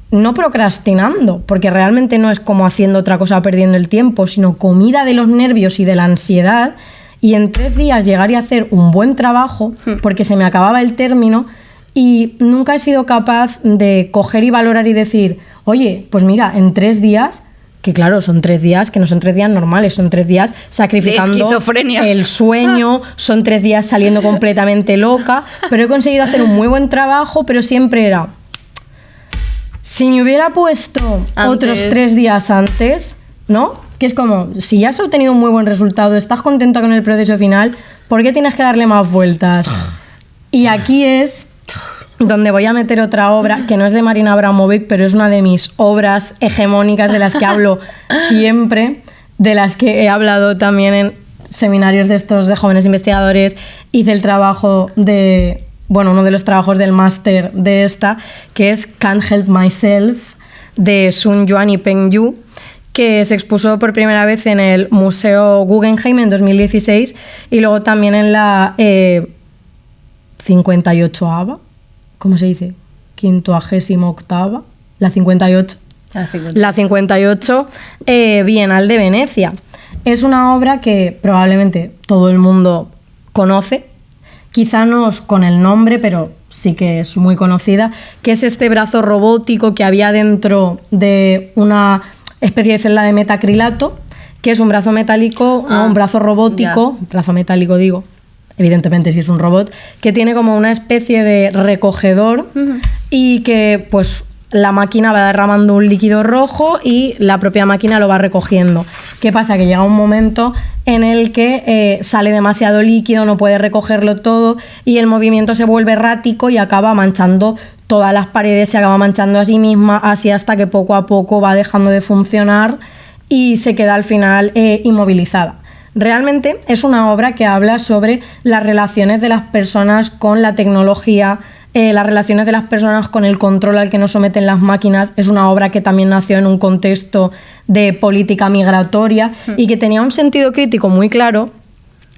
no procrastinando, porque realmente no es como haciendo otra cosa perdiendo el tiempo, sino comida de los nervios y de la ansiedad, y en 3 días llegar y hacer un buen trabajo porque se me acababa el término y nunca he sido capaz de coger y valorar y decir, oye, pues mira, en 3 días, que claro, son 3 días, que no son 3 días normales, son 3 días sacrificando el sueño, son 3 días saliendo completamente loca, pero he conseguido hacer un muy buen trabajo, pero siempre era, si me hubiera puesto otros 3 días antes, ¿no? Que es como, si ya has obtenido un muy buen resultado, estás contenta con el proceso final, ¿por qué tienes que darle más vueltas? Y aquí es donde voy a meter otra obra, que no es de Marina Abramovic, pero es una de mis obras hegemónicas de las que hablo siempre, de las que he hablado también en seminarios de estos de jóvenes investigadores. Hice el trabajo de, bueno, uno de los trabajos del máster de esta, que es Can't Help Myself, de Sun Yuan y Peng Yu, que se expuso por primera vez en el Museo Guggenheim en 2016 y luego también en la 58ª, ¿cómo se dice? 58ª, la 58. La 58 Bienal de Venecia. Es una obra que probablemente todo el mundo conoce, quizá no con el nombre, pero sí que es muy conocida, que es este brazo robótico que había dentro de una especie de celda de metacrilato, que es un brazo metálico, no, un brazo robótico, brazo metálico digo, evidentemente si es un robot, que tiene como una especie de recogedor y que pues la máquina va derramando un líquido rojo y la propia máquina lo va recogiendo. ¿Qué pasa? Que llega un momento en el que sale demasiado líquido, no puede recogerlo todo y el movimiento se vuelve errático y acaba manchando todas las paredes, se acaba manchando a sí misma, así hasta que poco a poco va dejando de funcionar y se queda al final inmovilizada. Realmente es una obra que habla sobre las relaciones de las personas con la tecnología, las relaciones de las personas con el control al que nos someten las máquinas. Es una obra que también nació en un contexto de política migratoria y que tenía un sentido crítico muy claro.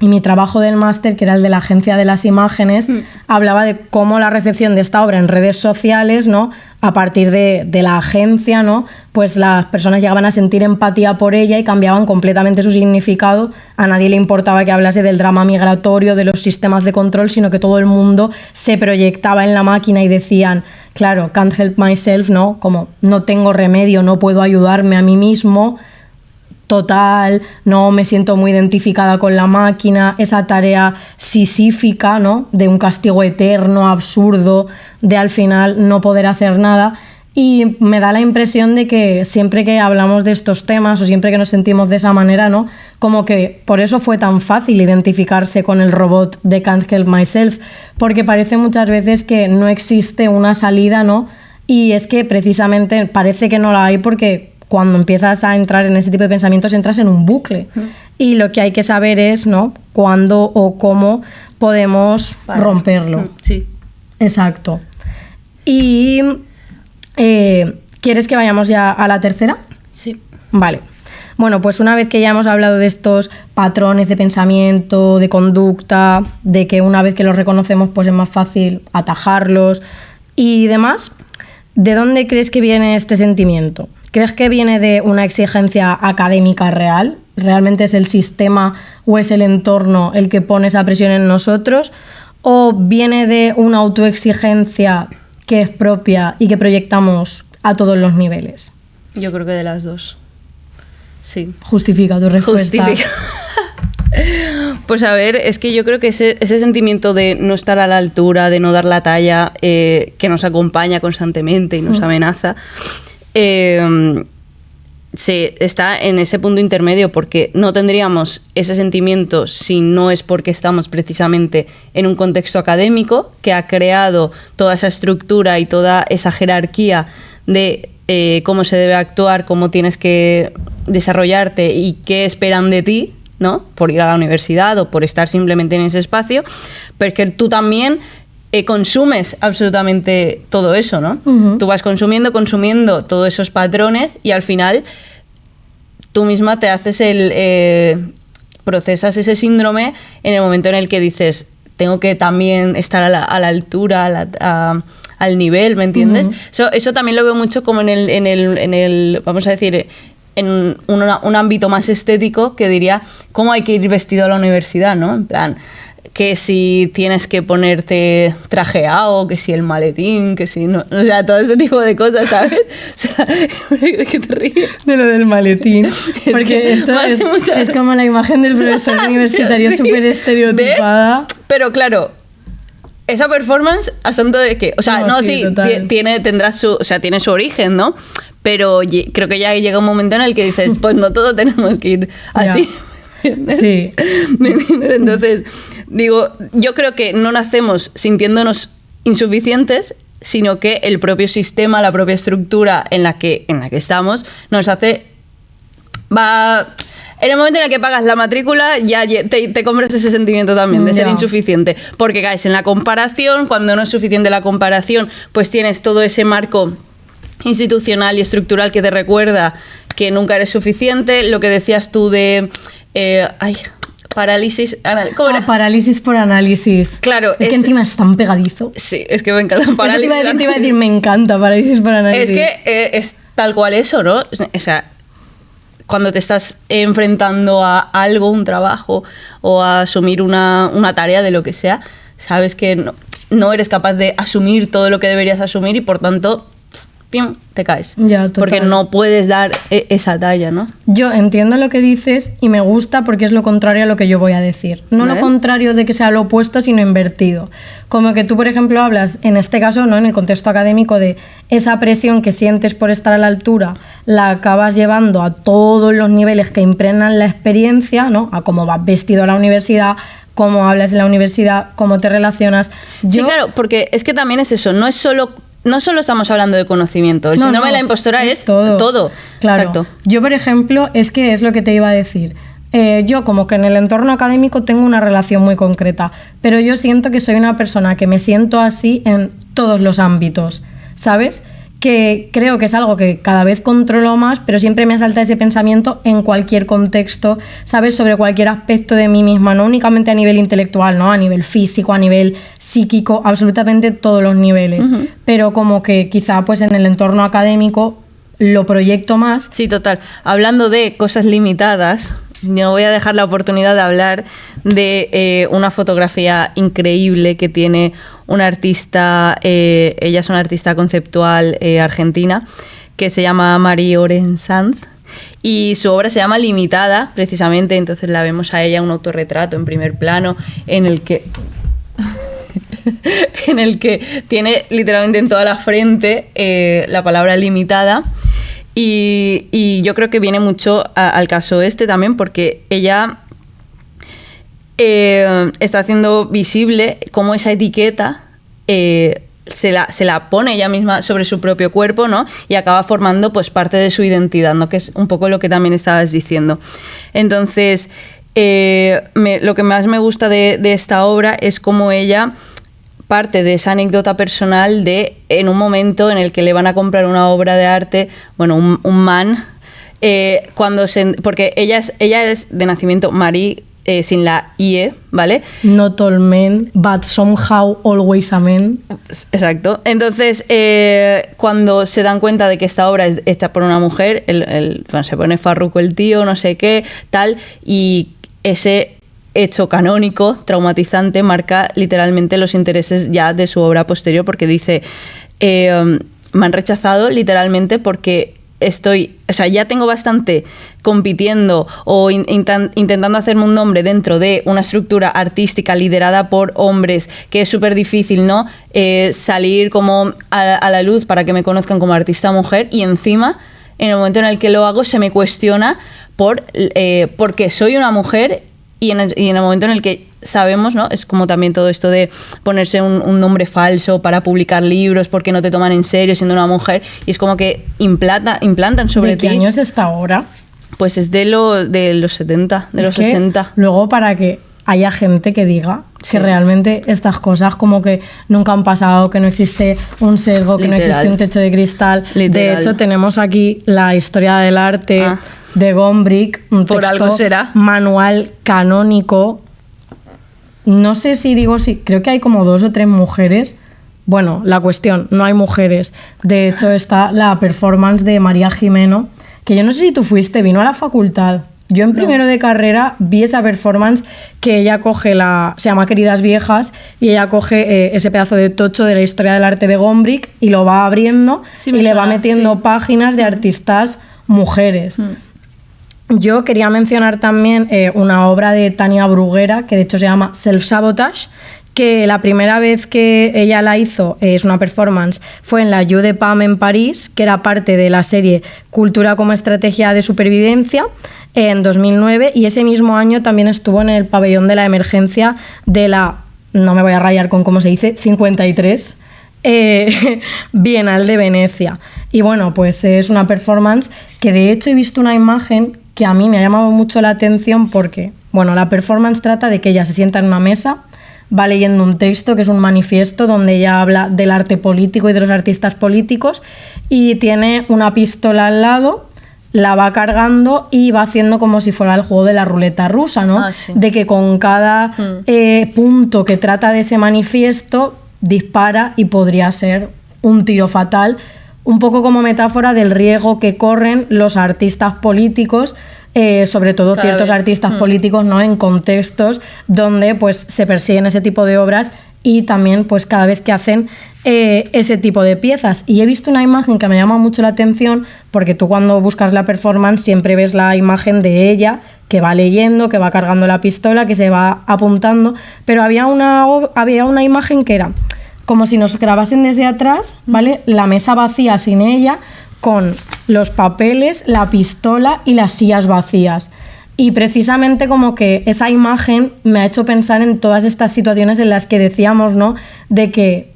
Y mi trabajo del máster, que era el de la Agencia de las Imágenes, hablaba de cómo la recepción de esta obra en redes sociales, ¿no? A partir de la agencia, ¿no? Pues las personas llegaban a sentir empatía por ella y cambiaban completamente su significado. A nadie le importaba que hablase del drama migratorio, de los sistemas de control, sino que todo el mundo se proyectaba en la máquina y decían, claro, can't help myself, ¿no? Como no tengo remedio, no puedo ayudarme a mí mismo. Total, no me siento muy identificada con la máquina, esa tarea sisífica, ¿no? De un castigo eterno, absurdo, de al final no poder hacer nada. Y me da la impresión de que siempre que hablamos de estos temas o siempre que nos sentimos de esa manera, ¿no? Como que por eso fue tan fácil identificarse con el robot de Can't Help Myself, porque parece muchas veces que no existe una salida, ¿no? Y es que precisamente parece que no la hay porque cuando empiezas a entrar en ese tipo de pensamientos entras en un bucle. Y lo que hay que saber es, ¿no? Cuándo o cómo podemos romperlo. Sí. Exacto. Y ¿quieres que vayamos ya a la tercera? Sí. Vale. Bueno, pues una vez que ya hemos hablado de estos patrones de pensamiento, de conducta, de que una vez que los reconocemos pues es más fácil atajarlos y demás, ¿de dónde crees que viene este sentimiento? ¿Crees que viene de una exigencia académica real? ¿Realmente es el sistema o es el entorno el que pone esa presión en nosotros? ¿O viene de una autoexigencia que es propia y que proyectamos a todos los niveles? Yo creo que de las dos. Sí. Justifica tu respuesta. Justifica. Pues a ver, es que yo creo que ese sentimiento de no estar a la altura, de no dar la talla, que nos acompaña constantemente y nos amenaza, está en ese punto intermedio, porque no tendríamos ese sentimiento si no es porque estamos precisamente en un contexto académico que ha creado toda esa estructura y toda esa jerarquía de cómo se debe actuar, cómo tienes que desarrollarte y qué esperan de ti, ¿no? Por ir a la universidad o por estar simplemente en ese espacio, pero que tú también consumes absolutamente todo eso, ¿no? Uh-huh. Tú vas consumiendo todos esos patrones y al final tú misma te haces procesas ese síndrome en el momento en el que dices, tengo que también estar a la altura, al nivel, ¿me entiendes? Uh-huh. Eso también lo veo mucho como en el vamos a decir, en un ámbito más estético, que diría cómo hay que ir vestido a la universidad, ¿no? En plan, que si tienes que ponerte trajeado, que si el maletín, que si no, o sea, todo este tipo de cosas, ¿sabes? O sea, ¿de qué te ríes? De lo del maletín. Porque esto es como la imagen del profesor universitario súper estereotipada. ¿Ves? Pero claro, esa performance, ¿a santo de qué? O sea, no sí tiene su origen, ¿no? Pero creo que ya llega un momento en el que dices, pues no todos tenemos que ir así. Sí. ¿Me entiendes? Entonces, digo, yo creo que no nacemos sintiéndonos insuficientes, sino que el propio sistema, la propia estructura en la que estamos, nos hace... En el momento en el que pagas la matrícula, ya te compras ese sentimiento también de ser insuficiente, porque caes en la comparación. Cuando no es suficiente la comparación, pues tienes todo ese marco institucional y estructural que te recuerda que nunca eres suficiente. Lo que decías tú de... parálisis... parálisis por análisis. Claro. Es que encima es tan pegadizo. Sí, es que me encanta parálisis. Te iba a decir, me encanta parálisis por análisis. Es que es tal cual eso, ¿no? O sea, cuando te estás enfrentando a algo, un trabajo, o a asumir una tarea de lo que sea, sabes que no eres capaz de asumir todo lo que deberías asumir y por tanto... te caes. Ya, total. Porque no puedes dar esa talla, ¿no? Yo entiendo lo que dices y me gusta porque es lo contrario a lo que yo voy a decir. No lo contrario de que sea lo opuesto, sino invertido. Como que tú, por ejemplo, hablas, en este caso, ¿no? En el contexto académico, de esa presión que sientes por estar a la altura, la acabas llevando a todos los niveles que impregnan la experiencia, ¿no? A cómo vas vestido a la universidad, cómo hablas en la universidad, cómo te relacionas. Sí, claro, porque es que también es eso, no solo estamos hablando de conocimiento, el síndrome de la impostora es todo. Claro. Exacto. Yo, por ejemplo, es lo que te iba a decir. Yo como que en el entorno académico tengo una relación muy concreta, pero yo siento que soy una persona que me siento así en todos los ámbitos, ¿sabes? Que creo que es algo que cada vez controlo más, pero siempre me asalta ese pensamiento en cualquier contexto, ¿sabes? Sobre cualquier aspecto de mí misma, no únicamente a nivel intelectual, ¿no? A nivel físico, a nivel psíquico, absolutamente todos los niveles. Uh-huh. Pero como que quizá pues en el entorno académico lo proyecto más. Sí, total. Hablando de cosas limitadas, yo voy a dejar la oportunidad de hablar de una fotografía increíble que tiene una artista, ella es una artista conceptual argentina, que se llama Marie-Aurène Sanz, y su obra se llama Limitada, precisamente. Entonces la vemos a ella, un autorretrato en primer plano, en el que tiene literalmente en toda la frente la palabra limitada. Y yo creo que viene mucho al caso también, porque ella está haciendo visible cómo esa etiqueta se la pone ella misma sobre su propio cuerpo, ¿no? Y acaba formando pues parte de su identidad, ¿no? Que es un poco lo que también estabas diciendo. Entonces, lo que más me gusta de esta obra es cómo ella parte de esa anécdota personal de, en un momento en el que le van a comprar una obra de arte, bueno, un man porque ella es de nacimiento Marie, sin la IE, ¿vale? Not all men, but somehow always a man. Exacto. Entonces, cuando se dan cuenta de que esta obra es hecha por una mujer, bueno, se pone farruco el tío, no sé qué, tal, y ese hecho canónico, traumatizante, marca literalmente los intereses ya de su obra posterior, porque dice, me han rechazado literalmente porque ya tengo bastante compitiendo o intentando hacerme un nombre dentro de una estructura artística liderada por hombres, que es súper difícil, ¿no? Salir como a la luz para que me conozcan como artista mujer, y encima, en el momento en el que lo hago, se me cuestiona porque soy una mujer, y en el momento en el que sabemos, ¿no? Es como también todo esto de ponerse un nombre falso para publicar libros porque no te toman en serio siendo una mujer, y es como que implantan sobre ti. ¿De qué año es esta obra? Pues es de los 70, de los 80. Luego, para que haya gente que diga que realmente estas cosas como que nunca han pasado, que no existe un sesgo, que no existe un techo de cristal. De hecho, tenemos aquí la historia del arte de Gombrich, un texto, algo será, manual canónico. No sé si digo creo que hay como 2 o 3 mujeres. Bueno, la cuestión, no hay mujeres. De hecho, está la performance de María Jimeno, que yo no sé si tú fuiste, vino a la facultad. Yo en primero de carrera vi esa performance que ella coge se llama Queridas Viejas, y ella coge ese pedazo de tocho de la historia del arte de Gombrich y lo va abriendo y le va metiendo páginas de artistas mujeres. Yo quería mencionar también una obra de Tania Bruguera, que de hecho se llama Self-Sabotage, que la primera vez que ella la hizo, es una performance, fue en la Jeu de Paume en París, que era parte de la serie Cultura como estrategia de supervivencia, en 2009, y ese mismo año también estuvo en el pabellón de la emergencia de la, no me voy a rayar con cómo se dice, 53, Bienal de Venecia. Y bueno, pues es una performance que de hecho he visto una imagen que a mí me ha llamado mucho la atención porque, bueno, la performance trata de que ella se sienta en una mesa, va leyendo un texto que es un manifiesto donde ella habla del arte político y de los artistas políticos, y tiene una pistola al lado, la va cargando y va haciendo como si fuera el juego de la ruleta rusa, ¿no? Sí. De que con cada punto que trata de ese manifiesto dispara y podría ser un tiro fatal, un poco como metáfora del riesgo que corren los artistas políticos, sobre todo ciertos artistas políticos, ¿no? En contextos donde pues se persiguen ese tipo de obras, y también pues cada vez que hacen ese tipo de piezas. Y he visto una imagen que me llama mucho la atención, porque tú cuando buscas la performance siempre ves la imagen de ella que va leyendo, que va cargando la pistola, que se va apuntando, pero había una imagen que era como si nos grabasen desde atrás, ¿vale? La mesa vacía sin ella, con los papeles, la pistola y las sillas vacías. Y precisamente como que esa imagen me ha hecho pensar en todas estas situaciones en las que decíamos, ¿no? De que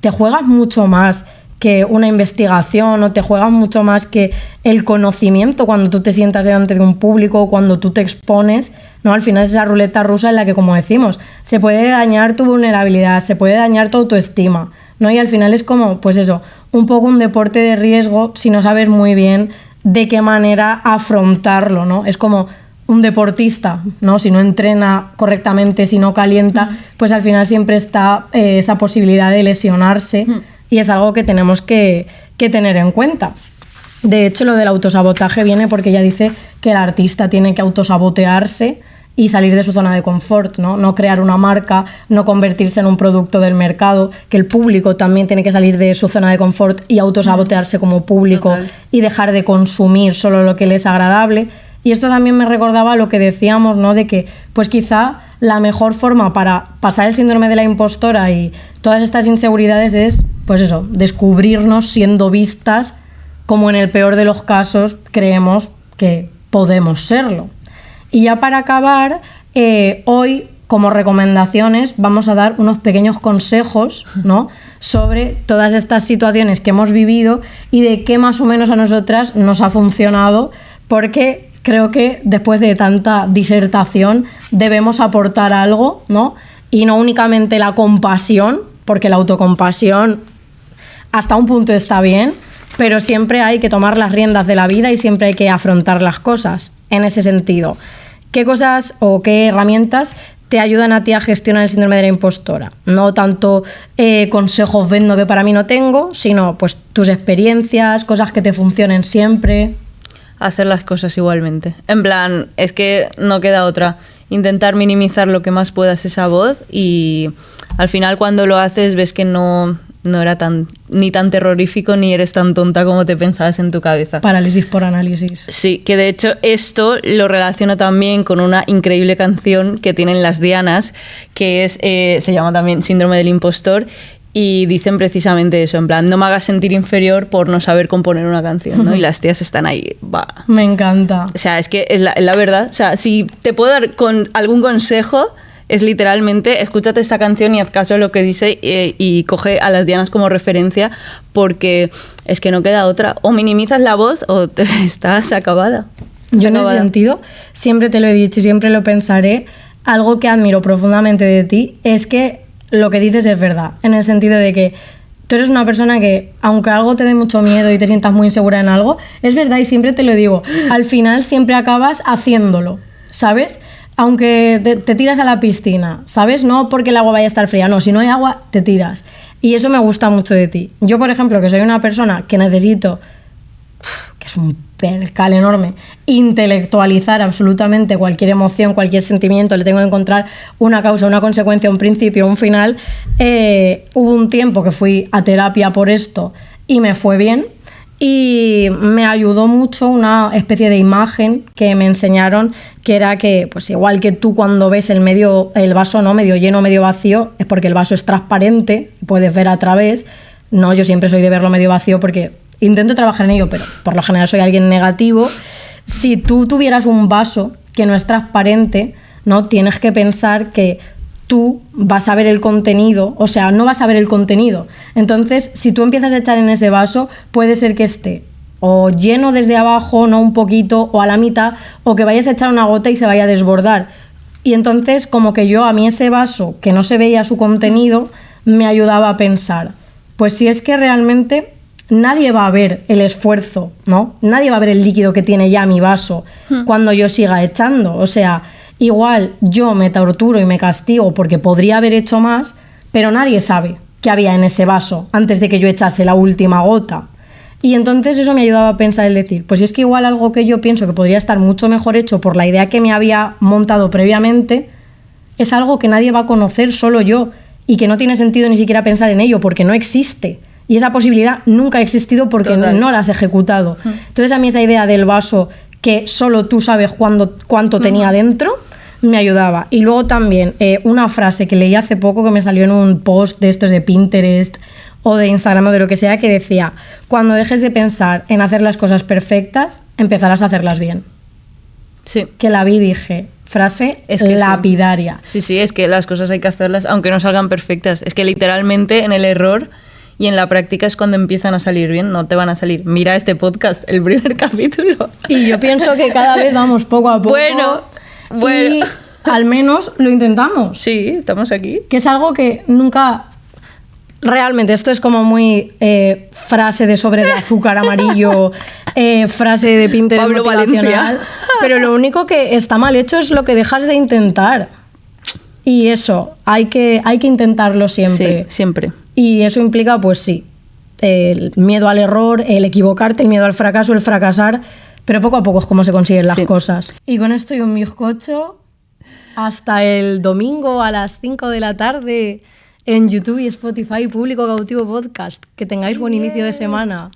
te juegas mucho más que una investigación, o te juegas mucho más que el conocimiento cuando tú te sientas delante de un público o cuando tú te expones, ¿no? Al final es esa ruleta rusa en la que, como decimos, se puede dañar tu vulnerabilidad, se puede dañar tu autoestima, ¿no? Y al final es como, pues eso, un poco un deporte de riesgo si no sabes muy bien de qué manera afrontarlo, ¿no? Es como un deportista, ¿no? Si no entrena correctamente, si no calienta, pues al final siempre está esa posibilidad de lesionarse, y es algo que tenemos que tener en cuenta. De hecho, lo del autosabotaje viene porque ella dice que el artista tiene que autosabotearse y salir de su zona de confort, ¿no? No crear una marca, no convertirse en un producto del mercado, que el público también tiene que salir de su zona de confort y autosabotearse como público. Total. Y dejar de consumir solo lo que le es agradable. Y esto también me recordaba lo que decíamos, ¿no? De que pues quizá la mejor forma para pasar el síndrome de la impostora y todas estas inseguridades es, pues eso, descubrirnos siendo vistas como en el peor de los casos creemos que podemos serlo. Y ya para acabar, hoy como recomendaciones vamos a dar unos pequeños consejos, ¿no? Sobre todas estas situaciones que hemos vivido y de qué más o menos a nosotras nos ha funcionado, porque creo que después de tanta disertación debemos aportar algo, ¿no? Y no únicamente la compasión, porque la autocompasión hasta un punto está bien, pero siempre hay que tomar las riendas de la vida y siempre hay que afrontar las cosas en ese sentido. ¿Qué cosas o qué herramientas te ayudan a ti a gestionar el síndrome de la impostora? No tanto consejos vendo que para mí no tengo, sino pues tus experiencias, cosas que te funcionen siempre. Hacer las cosas igualmente. En plan, es que no queda otra. Intentar minimizar lo que más puedas esa voz y al final cuando lo haces ves que no era ni tan terrorífico ni eres tan tonta como te pensabas en tu cabeza. Parálisis por análisis. Sí, que de hecho esto lo relaciono también con una increíble canción que tienen las Dianas, que es se llama también Síndrome del Impostor, y dicen precisamente eso, en plan, no me hagas sentir inferior por no saber componer una canción, ¿no? Y las tías están ahí, va. Me encanta. O sea, es que es la verdad. O sea, si te puedo dar algún consejo, es literalmente escúchate esta canción y haz caso a lo que dice y coge a las Dianas como referencia, porque es que no queda otra. O minimizas la voz o estás acabada. Yo en ese sentido siempre te lo he dicho y siempre lo pensaré. Algo que admiro profundamente de ti es que lo que dices es verdad, en el sentido de que tú eres una persona que, aunque algo te dé mucho miedo y te sientas muy insegura en algo, es verdad y siempre te lo digo, al final siempre acabas haciéndolo, ¿sabes? Aunque te tiras a la piscina, ¿sabes? No porque el agua vaya a estar fría, no, si no hay agua, te tiras. Y eso me gusta mucho de ti. Yo, por ejemplo, que soy una persona que necesito, que es un percal enorme, intelectualizar absolutamente cualquier emoción, cualquier sentimiento, le tengo que encontrar una causa, una consecuencia, un principio, un final. Hubo un tiempo que fui a terapia por esto y me fue bien y me ayudó mucho una especie de imagen que me enseñaron, que era que, pues igual que tú cuando ves el vaso no medio lleno, medio vacío, es porque el vaso es transparente, puedes ver a través. No, yo siempre soy de verlo medio vacío porque intento trabajar en ello, pero por lo general soy alguien negativo. Si tú tuvieras un vaso que no es transparente, ¿no? Tienes que pensar que tú vas a ver el contenido, o sea, no vas a ver el contenido. Entonces, si tú empiezas a echar en ese vaso, puede ser que esté o lleno desde abajo, no un poquito, o a la mitad, o que vayas a echar una gota y se vaya a desbordar. Y entonces, como que a mí ese vaso, que no se veía su contenido, me ayudaba a pensar, pues si es que realmente nadie va a ver el esfuerzo, ¿no? Nadie va a ver el líquido que tiene ya mi vaso cuando yo siga echando. O sea, igual yo me torturo y me castigo porque podría haber hecho más, pero nadie sabe qué había en ese vaso antes de que yo echase la última gota. Y entonces eso me ayudaba a pensar, el decir, pues es que igual algo que yo pienso que podría estar mucho mejor hecho por la idea que me había montado previamente, es algo que nadie va a conocer, solo yo, y que no tiene sentido ni siquiera pensar en ello porque no existe. Y esa posibilidad nunca ha existido porque no la has ejecutado. Entonces a mí esa idea del vaso que solo tú sabes cuánto tenía dentro, me ayudaba. Y luego también una frase que leí hace poco que me salió en un post de estos de Pinterest o de Instagram o de lo que sea, que decía, cuando dejes de pensar en hacer las cosas perfectas, empezarás a hacerlas bien. Sí. Que la vi y dije, frase es que lapidaria. Sí, es que las cosas hay que hacerlas aunque no salgan perfectas. Es que literalmente en el error y en la práctica es cuando empiezan a salir bien, no te van a salir. Mira este podcast, el primer capítulo. Y yo pienso que cada vez vamos poco a poco. Bueno. Y al menos lo intentamos. Sí, estamos aquí. Que es algo que nunca... Realmente, esto es como muy frase de sobre de azúcar amarillo, frase de Pinterest Pablo motivacional. Valencia. Pero lo único que está mal hecho es lo que dejas de intentar. Y eso, hay que intentarlo siempre. Sí, siempre. Y eso implica, pues sí, el miedo al error, el equivocarte, el miedo al fracaso, el fracasar, pero poco a poco es como se consiguen las cosas. Y con esto y un bizcocho, hasta el domingo a las 5 de la tarde en YouTube y Spotify, Público Cautivo Podcast. Que tengáis buen inicio de semana.